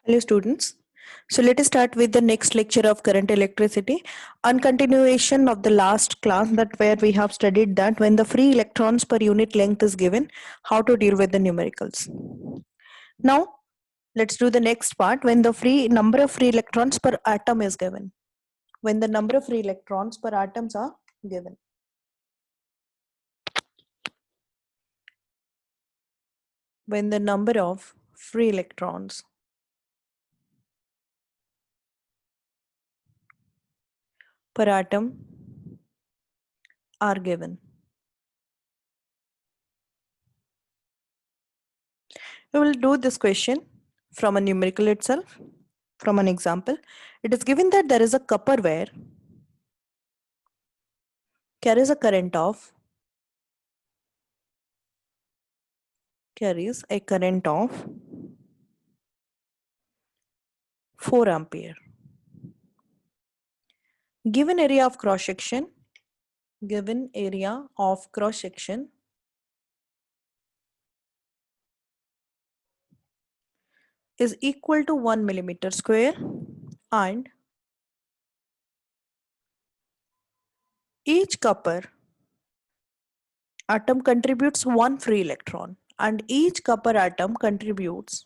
Hello students. So let us start with the next lecture of current electricity on continuation of the last class that where we have studied that when the free electrons per unit length is given, how to deal with the numericals. Now let's do the next part when the free number of free electrons per atom is given. When the number of free electrons per atoms are given. When the number of free electrons per atom are given. We will do this question from a numerical itself, from an example. It is given that there is a copper wire carries a current of 4 ampere. Given area of cross section is equal to 1 millimeter square, and each copper atom contributes 1 free electron, and each copper atom contributes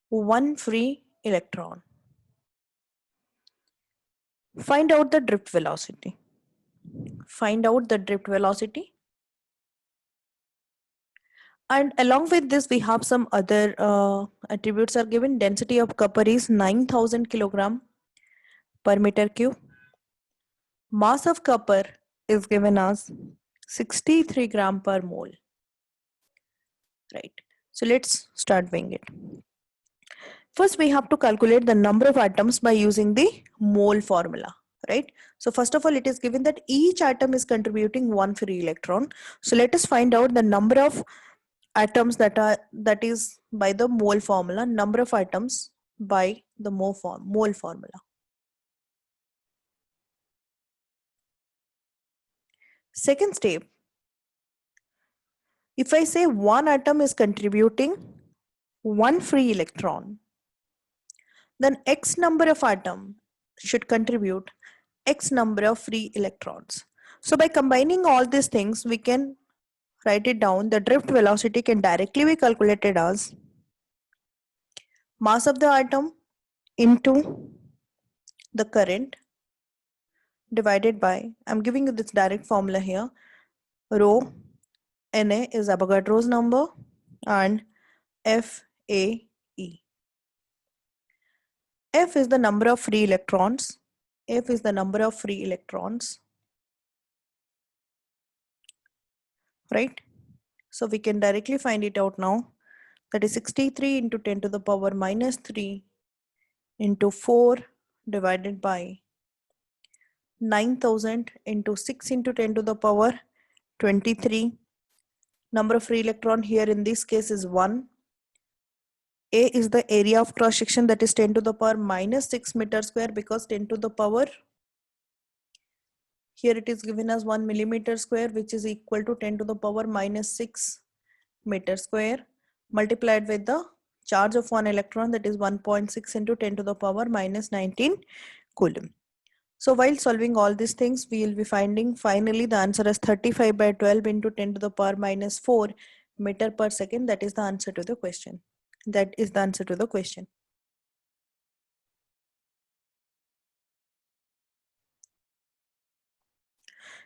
1 free electron. Find out the drift velocity. Find out the drift velocity. And along with this, we have some other attributes are given. Density of copper is 9,000 kilogram per meter cube. Mass of copper is given as 63 gram per mole. Right. So let's start doing it. First, we have to calculate the number of atoms by using the mole formula. Right. So first of all, it is given that each atom is contributing 1 free electron. So let us find out the number of atoms that is by the mole formula, number of atoms by the mole formula. Second step, if I say one atom is contributing 1 free electron, then X number of atom should contribute X number of free electrons. So by combining all these things, we can write it down. The drift velocity can directly be calculated as mass of the atom into the current divided by, I'm giving you this direct formula here, rho Na is Avogadro's number and FAE. F is the number of free electrons. F is the number of free electrons. Right? So we can directly find it out now. That is 63 into 10 to the power minus 3 into 4 divided by 9,000 into 6 into 10 to the power 23. Number of free electron here in this case is 1. A is the area of cross section, that is 10 to the power minus 6 meter square, because 10 to the power here it is given as 1 millimeter square, which is equal to 10 to the power minus 6 meter square, multiplied with the charge of one electron, that is 1.6 into 10 to the power minus 19 coulomb. So while solving all these things, we will be finding finally the answer as 35 by 12 into 10 to the power minus 4 meter per second. That is the answer to the question. That is the answer to the question.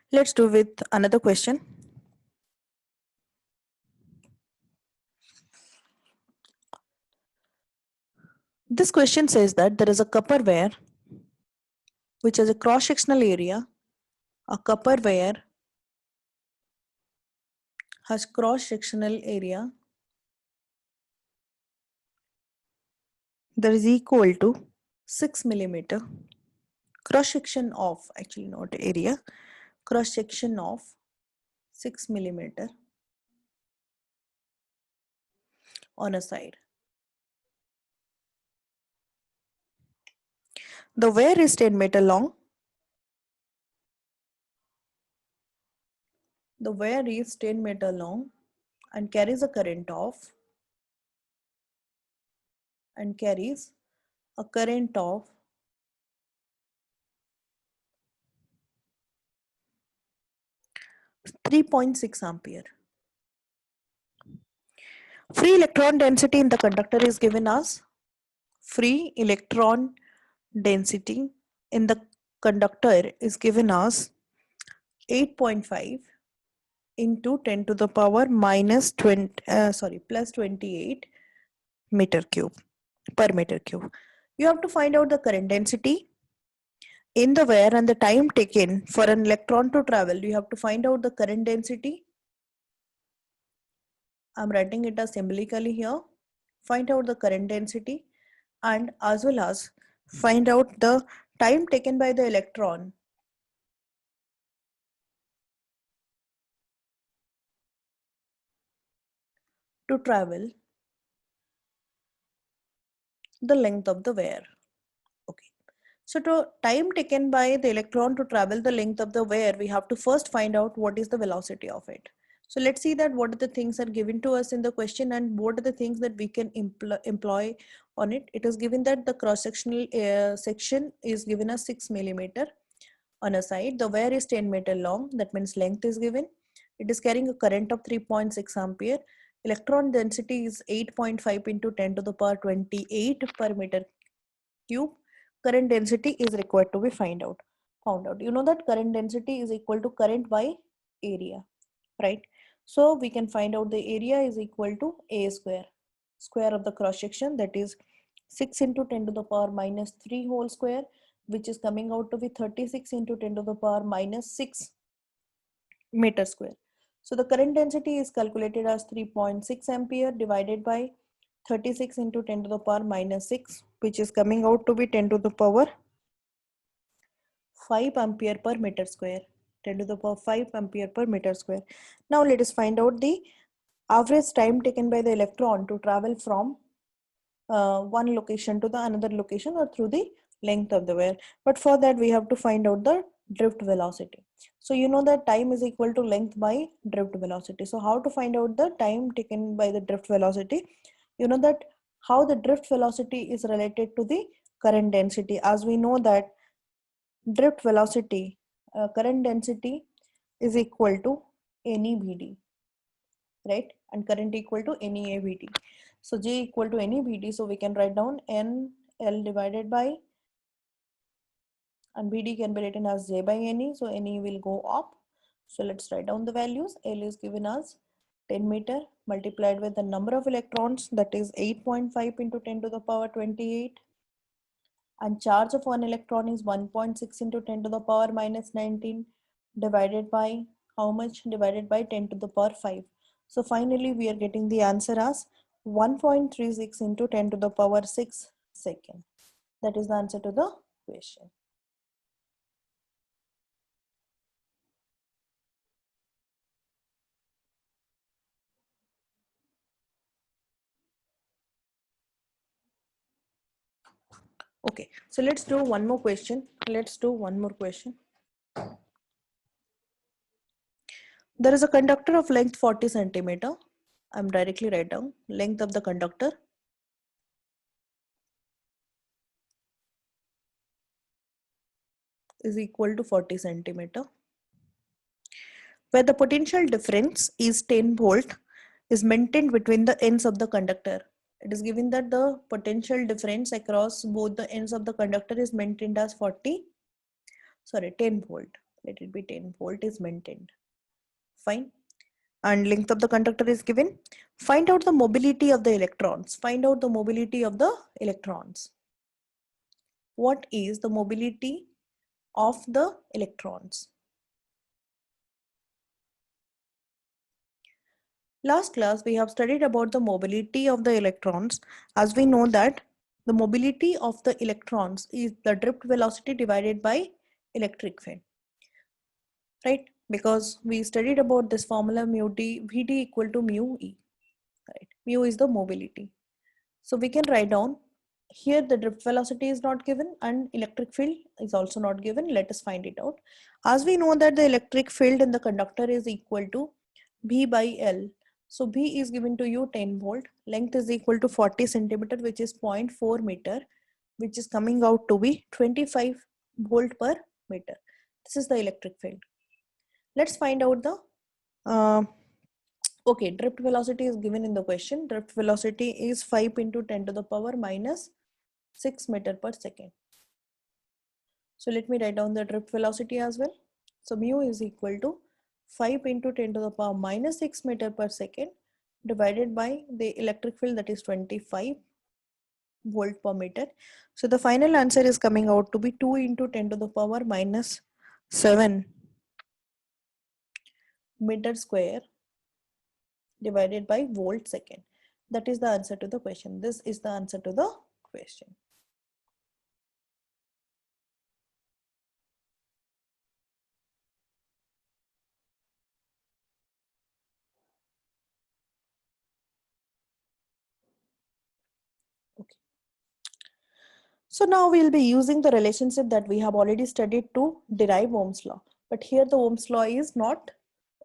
Let's do with another question. This question says that there is a copper wire which has a cross-sectional area. A copper wire has cross-sectional area that is equal to 6 millimeter. Cross-section of, actually not area, cross-section of 6 millimeter on a side. The wire is 10 meter long. The wire is 10 meter long and carries a current of and carries a current of 3.6 ampere. Free electron density in the conductor is given as free electron density in the conductor is given as 8.5 into 10 to the power minus 20 plus 28 meter cube per meter cube. You have to find out the current density in the wire and the time taken for an electron to travel. You have to find out the current density. I'm writing it as symbolically here. Find out the current density and as well as find out the time taken by the electron to travel the length of the wire. Okay. So to time taken by the electron to travel the length of the wire, we have to first find out what is the velocity of it. So let's see that what are the things are given to us in the question and what are the things that we can employ on it. It is given that the cross-sectional section is given as 6 millimeter on a side. The wire is 10 meter long. That means length is given. It is carrying a current of 3.6 ampere. Electron density is 8.5 into 10 to the power 28 per meter cube. Current density is required to be found out. You know that current density is equal to current by area, right? So we can find out the area is equal to a square of the cross section, that is 6 into 10 to the power minus 3 whole square, which is coming out to be 36 into 10 to the power minus 6 meter square. So the current density is calculated as 3.6 ampere divided by 36 into 10 to the power minus 6, which is coming out to be 10 to the power 5 ampere per meter square. 10 to the power 5 ampere per meter square. Now let us find out the average time taken by the electron to travel from one location to the another location or through the length of the wire. But for that we have to find out the drift velocity. So you know that time is equal to length by drift velocity. So how to find out the time taken by the drift velocity? You know that how the drift velocity is related to the current density. As we know that drift velocity, current density is equal to NEVD, right? And current equal to NEAVD. So J equal to NEVD. So we can write down NL divided by, and BD can be written as J by NE. So NE will go up. So let's write down the values. L is given as 10 meter multiplied with the number of electrons, that is 8.5 into 10 to the power 28. And charge of one electron is 1.6 into 10 to the power minus 19 divided by how much? Divided by 10 to the power 5. So finally we are getting the answer as 1.36 into 10 to the power 6 second. That is the answer to the question. Okay, so let's do one more question. There is a conductor of length 40 centimeter. I'm directly write down length of the conductor is equal to 40 centimeter, where the potential difference is 10 volt is maintained between the ends of the conductor. It is given that the potential difference across both the ends of the conductor is maintained as 10 volt. Let it be 10 volt is maintained. Fine. And length of the conductor is given. Find out the mobility of the electrons. What is the mobility of the electrons? Last class we have studied about the mobility of the electrons. As we know that the mobility of the electrons is the drift velocity divided by electric field, right? Because we studied about this formula mu d Vd equal to mu E, right? Mu is the mobility. So we can write down here the drift velocity is not given and electric field is also not given. Let us find it out. As we know that the electric field in the conductor is equal to V by L. So B is given to you 10 volt, length is equal to 40 centimeter, which is 0.4 meter, which is coming out to be 25 volt per meter. This is the electric field. Let's find out the uh, okay, drift velocity is given in the question. Drift velocity is 5 into 10 to the power minus 6 meter per second. So let me write down the drift velocity as well. So mu is equal to 5 into 10 to the power minus 6 meter per second divided by the electric field, that is 25 volt per meter. So the final answer is coming out to be 2 into 10 to the power minus 7 meter square divided by volt second. That is the answer to the question. This is the answer to the question. Okay. So now we'll be using the relationship that we have already studied to derive Ohm's law. But here the Ohm's law is not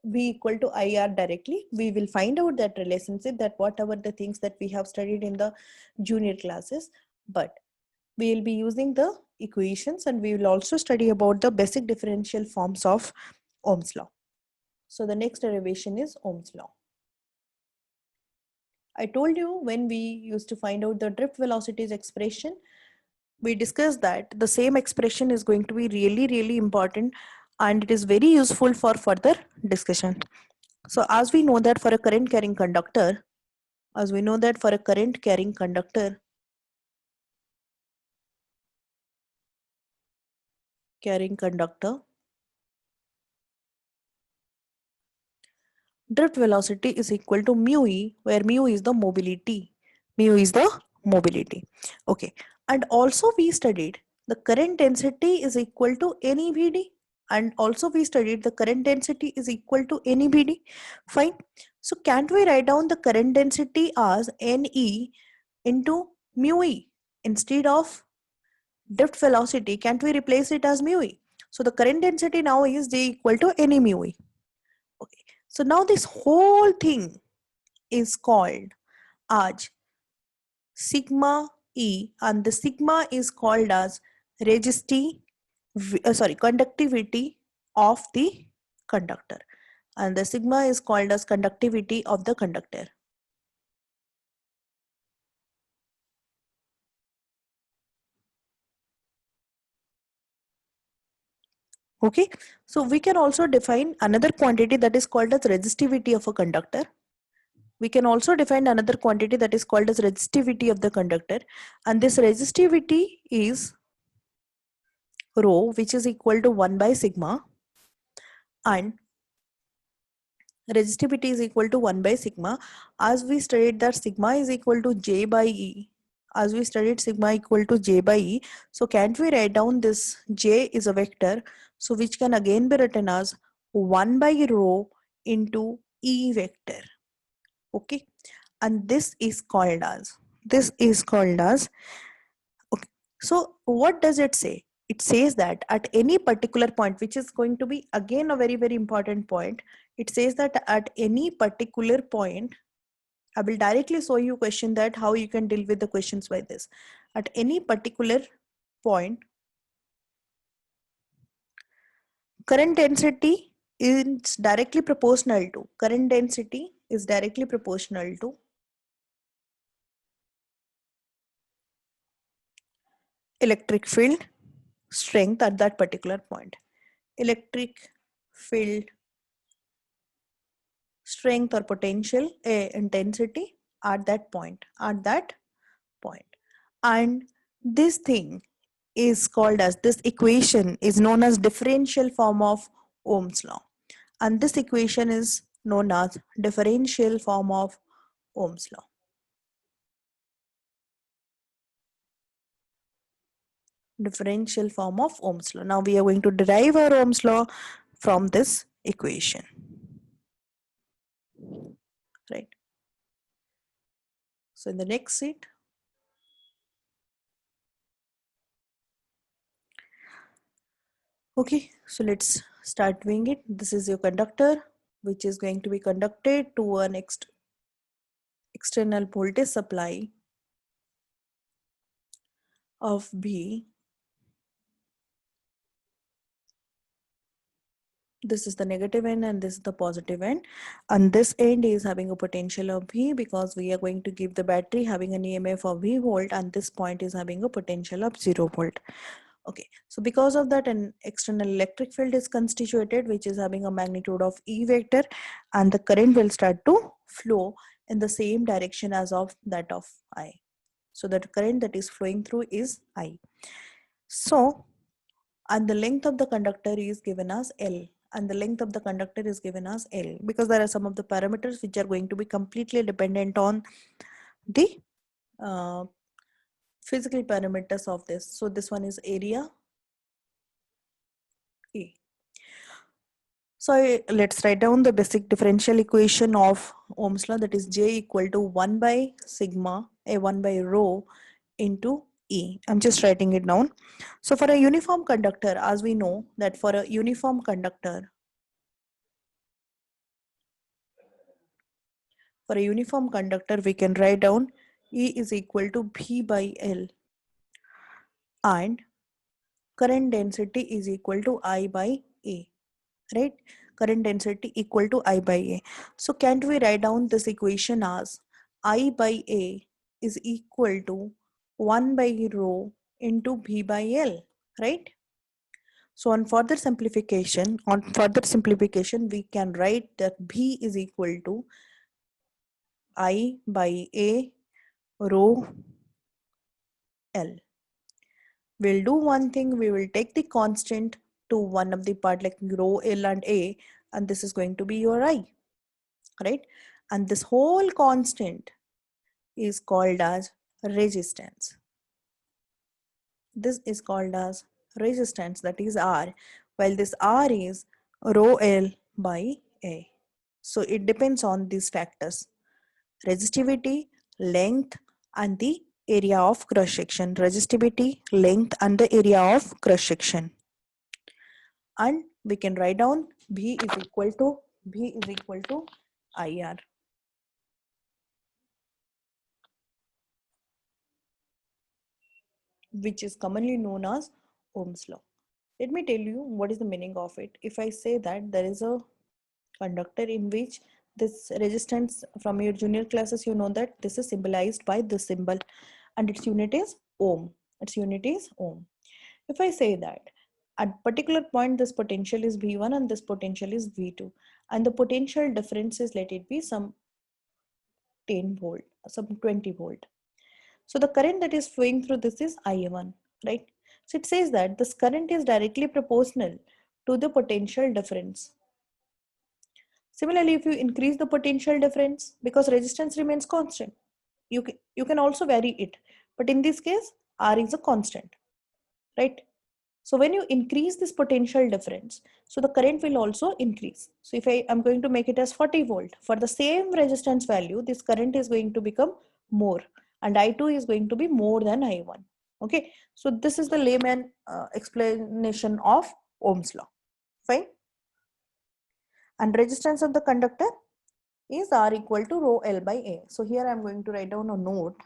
V equal to IR directly. We will find out that relationship, that whatever the things that we have studied in the junior classes, but we will be using the equations, and we will also study about the basic differential forms of Ohm's law. So the next derivation is Ohm's law. I told you when we used to find out the drift velocities expression, we discussed that the same expression is going to be really important, and it is very useful for further discussion. So as we know that for a current carrying conductor, drift velocity is equal to mu e, where mu is the mobility. Okay. And also we studied the current density is equal to NEBD. And also we studied the current density is equal to NEBD. Fine. So can't we write down the current density as NE into mu e instead of drift velocity? Can't we replace it as mu e? So the current density now is J equal to NE mu e. Okay. So now this whole thing is called as sigma E, and the sigma is called as conductivity of the conductor, and the sigma is called as conductivity of the conductor. Okay, so we can also define another quantity that is called as resistivity of a conductor. We can also define another quantity that is called as resistivity of the conductor, and this resistivity is rho, which is equal to 1 by sigma, and resistivity is equal to 1 by sigma. As we studied that sigma is equal to J by E, so can't we write down this J is a vector, so which can again be written as 1 by rho into E vector. Okay, and this is called as okay. So what does it say? It says that at any particular point, which is going to be again a very important point, it says that at any particular point, I will directly show you question that how you can deal with the questions by this. At any particular point, current density is directly proportional to electric field strength at that particular point. Electric field strength or potential intensity at that point. And this thing is called as, this equation is known as differential form of Ohm's law, and this equation is known as differential form of Ohm's law. Now we are going to derive our Ohm's law from this equation, right? So in the next sheet, okay, so let's start doing it. This is your conductor. which is going to be conducted to an external voltage supply of V. This is the negative end and this is the positive end, and this end is having a potential of V because we are going to give the battery having an EMF of V volt, and this point is having a potential of 0 volt. Okay, so because of that, an external electric field is constituted which is having a magnitude of E vector, and the current will start to flow in the same direction as of that of I. So that current that is flowing through is I. So, and the length of the conductor is given as L, and the length of the conductor is given as L, because there are some of the parameters which are going to be completely dependent on the uh, physical parameters of this. So this one is area A. So let's write down the basic differential equation of Ohm's law, that is J equal to 1 by sigma A1 by rho into E. I'm just writing it down. So for a uniform conductor, as we know that for a uniform conductor, we can write down E is equal to B by L, and current density is equal to I by A, right? Current density equal to I by A. So can't we write down this equation as I by A is equal to 1 by rho into B by L, right? So on further simplification, we can write that B is equal to I by A rho L. We'll do one thing, we will take the constant to one of the part like rho L and A, and this is going to be your I, right? And this whole constant is called as resistance. This is called as resistance, that is R, while this R is rho L by A. So it depends on these factors: resistivity, length, and the area of cross section. Resistivity, length, and the area of cross section. And we can write down B is equal to IR. Which is commonly known as Ohm's law. Let me tell you what is the meaning of it. If I say that there is a conductor in which this resistance, from your junior classes you know that this is symbolized by this symbol, and its unit is ohm. If I say that at particular point this potential is V1 and this potential is V2, and the potential difference is, let it be some 10 volt, some 20 volt. So the current that is flowing through this is I1, right? So it says that this current is directly proportional to the potential difference. Similarly, if you increase the potential difference, because resistance remains constant, you can also vary it. But in this case, R is a constant, right? So when you increase this potential difference, so the current will also increase. So if I am going to make it as 40 volt, for the same resistance value, this current is going to become more, and I2 is going to be more than I1. Okay, so this is the layman explanation of Ohm's law. Fine. And resistance of the conductor is R equal to rho L by A. So here I am going to write down a note